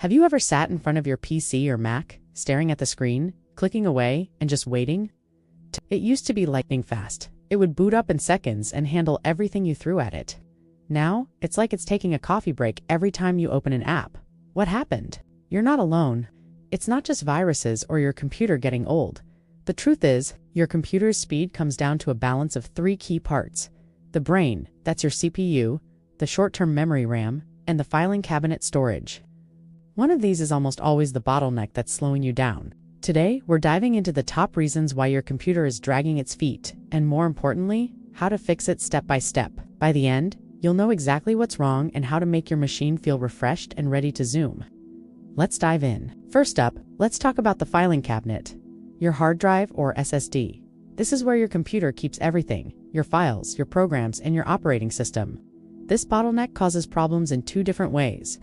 Have you ever sat in front of your PC or Mac, staring at the screen, clicking away, and just waiting? It used to be lightning fast. It would boot up in seconds and handle everything you threw at it. Now, it's like it's taking a coffee break every time you open an app. What happened? You're not alone. It's not just viruses or your computer getting old. The truth is, your computer's speed comes down to a balance of three key parts. The brain, that's your CPU, the short-term memory RAM, and the filing cabinet storage. One of these is almost always the bottleneck that's slowing you down. Today, we're diving into the top reasons why your computer is dragging its feet, and more importantly, how to fix it step by step. By the end, you'll know exactly what's wrong and how to make your machine feel refreshed and ready to zoom. Let's dive in. First up, let's talk about the filing cabinet. Your hard drive or SSD. This is where your computer keeps everything: your files, your programs, and your operating system. This bottleneck causes problems in two different ways.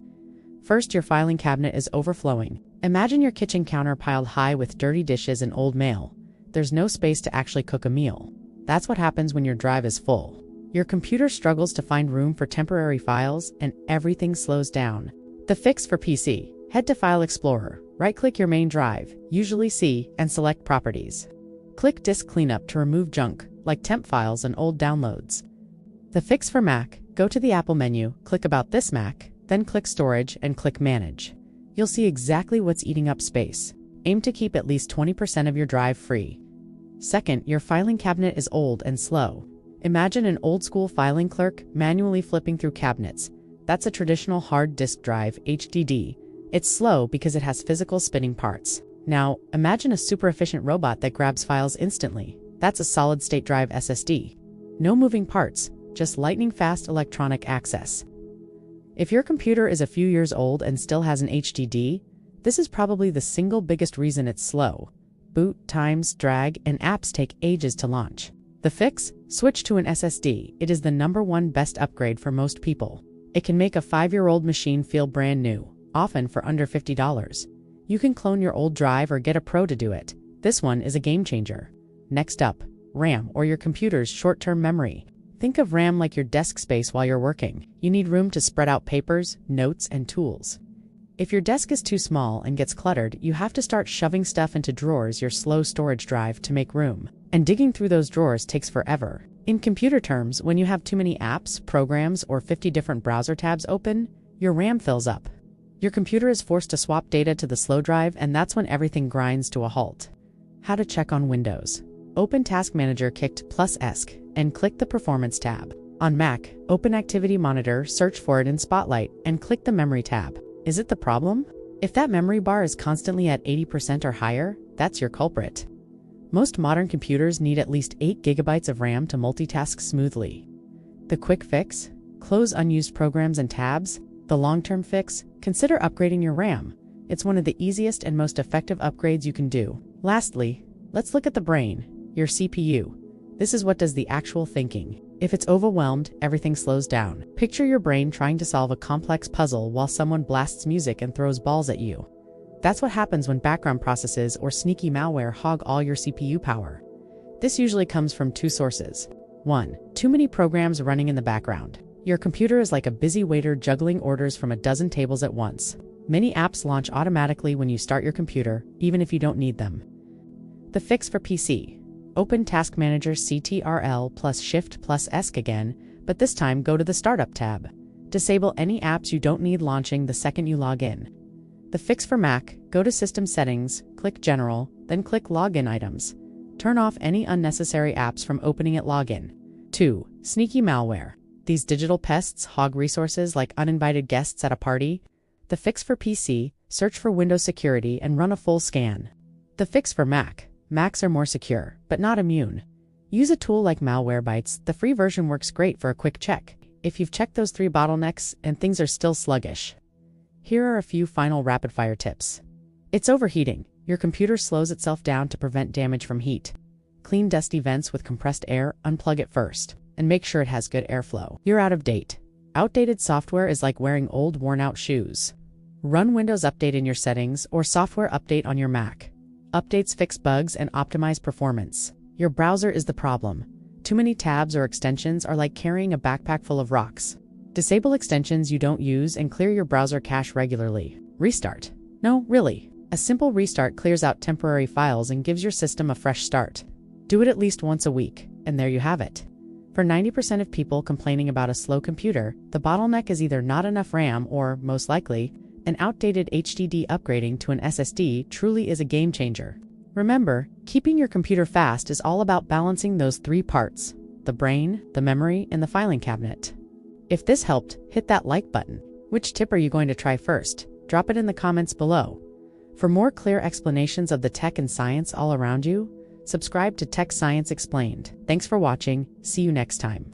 First, your filing cabinet is overflowing. Imagine your kitchen counter piled high with dirty dishes and old mail. There's no space to actually cook a meal. That's what happens when your drive is full. Your computer struggles to find room for temporary files, and everything slows down. The fix for PC. Head to File Explorer, right-click your main drive, usually C, and select Properties. Click Disk Cleanup to remove junk, like temp files and old downloads. The fix for Mac. Go to the Apple menu, click About This Mac, then click Storage and click Manage. You'll see exactly what's eating up space. Aim to keep at least 20% of your drive free. Second, your filing cabinet is old and slow. Imagine an old-school filing clerk manually flipping through cabinets. That's a traditional hard disk drive, HDD. It's slow because it has physical spinning parts. Now, imagine a super efficient robot that grabs files instantly. That's a solid-state drive SSD. No moving parts, just lightning-fast electronic access. If your computer is a few years old and still has an HDD, this is probably the single biggest reason it's slow. Boot times, drag, and apps take ages to launch. The fix? Switch to an SSD. It is the #1 best upgrade for most people. It can make a 5-year-old machine feel brand new, often for under $50. You can clone your old drive or get a pro to do it. This one is a game changer. Next up, RAM, or your computer's short-term memory. Think of RAM like your desk space while you're working. You need room to spread out papers, notes, and tools. If your desk is too small and gets cluttered, you have to start shoving stuff into drawers, your slow storage drive, to make room. And digging through those drawers takes forever. In computer terms, when you have too many apps, programs, or 50 different browser tabs open, your RAM fills up. Your computer is forced to swap data to the slow drive, and that's when everything grinds to a halt. How to check on Windows. Open Task Manager, click +ESC, and click the Performance tab. On Mac, open Activity Monitor, search for it in Spotlight, and click the Memory tab. Is it the problem? If that memory bar is constantly at 80% or higher, that's your culprit. Most modern computers need at least 8 GB of RAM to multitask smoothly. The quick fix? Close unused programs and tabs. The long-term fix? Consider upgrading your RAM. It's one of the easiest and most effective upgrades you can do. Lastly, let's look at the brain, your CPU. This is what does the actual thinking. If it's overwhelmed, everything slows down. Picture your brain trying to solve a complex puzzle while someone blasts music and throws balls at you. That's what happens when background processes or sneaky malware hog all your CPU power. This usually comes from two sources. 1. Too many programs running in the background. Your computer is like a busy waiter juggling orders from a dozen tables at once. Many apps launch automatically when you start your computer, even if you don't need them. The fix for PC. Open Task Manager, Ctrl plus Shift plus ESC again, but this time go to the Startup tab. Disable any apps you don't need launching the second you log in. The fix for Mac. Go to System Settings, click General, then click Login Items. Turn off any unnecessary apps from opening at login. 2. Sneaky malware. These digital pests hog resources like uninvited guests at a party. The fix for PC. Search for Windows security and run a full scan. The fix for Mac. Macs are more secure, but not immune. Use a tool like Malwarebytes. The free version works great for a quick check. If you've checked those 3 bottlenecks and things are still sluggish, here are a few final rapid-fire tips. It's overheating. Your computer slows itself down to prevent damage from heat. Clean dusty vents with compressed air, unplug it first, and make sure it has good airflow. You're out of date. Outdated software is like wearing old, worn-out shoes. Run Windows Update in your settings or Software Update on your Mac. Updates fix bugs and optimize performance. Your browser is the problem. Too many tabs or extensions are like carrying a backpack full of rocks. Disable extensions you don't use and clear your browser cache regularly. Restart. No, really. A simple restart clears out temporary files and gives your system a fresh start. Do it at least once a week, and there you have it. For 90% of people complaining about a slow computer, the bottleneck is either not enough RAM or, most likely, an outdated HDD. Upgrading to an SSD truly is a game changer. Remember, keeping your computer fast is all about balancing those three parts: the brain, the memory, and the filing cabinet. If this helped, hit that like button. Which tip are you going to try first? Drop it in the comments below. For more clear explanations of the tech and science all around you, subscribe to Tech Science Explained. Thanks for watching. See you next time.